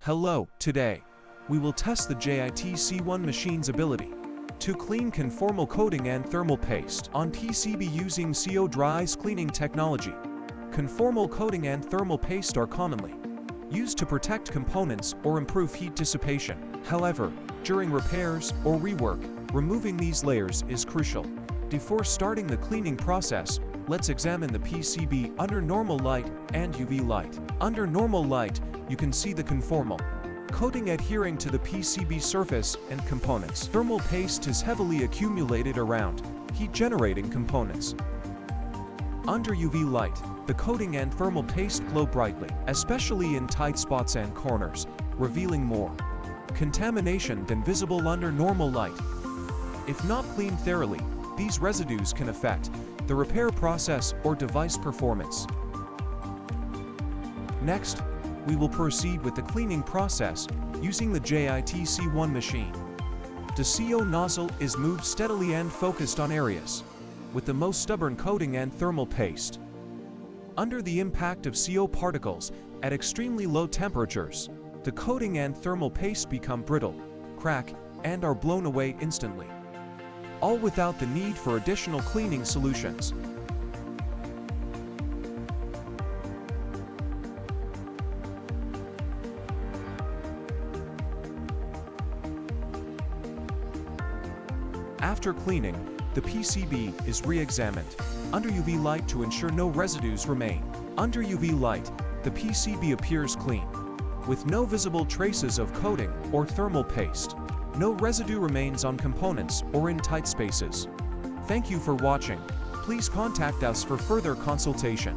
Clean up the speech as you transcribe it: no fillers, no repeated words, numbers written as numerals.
Hello, today we will test the Ice CO₂ machine's ability to clean conformal coating and thermal paste on PCB using CO₂ Ice Cleaning Technology. Conformal coating and thermal paste are commonly used to protect components or improve heat dissipation. However, during repairs or rework, removing these layers is crucial. Before starting the cleaning process, let's examine the PCB under normal light and UV light. Under normal light, you can see the conformal coating adhering to the PCB surface and components. Thermal paste is heavily accumulated around heat-generating components. Under UV light, the coating and thermal paste glow brightly, especially in tight spots and corners, revealing more contamination than visible under normal light. If not cleaned thoroughly, these residues can affect the repair process or device performance. Next, we will proceed with the cleaning process using the Ice CO₂ machine. The CO nozzle is moved steadily and focused on areas with the most stubborn coating and thermal paste. Under the impact of CO particles at extremely low temperatures, the coating and thermal paste become brittle, crack, and are blown away instantly, all without the need for additional cleaning solutions. After cleaning, the PCB is re-examined under UV light to ensure no residues remain. Under UV light, the PCB appears clean, with no visible traces of coating or thermal paste. No residue remains on components or in tight spaces. Thank you for watching. Please contact us for further consultation.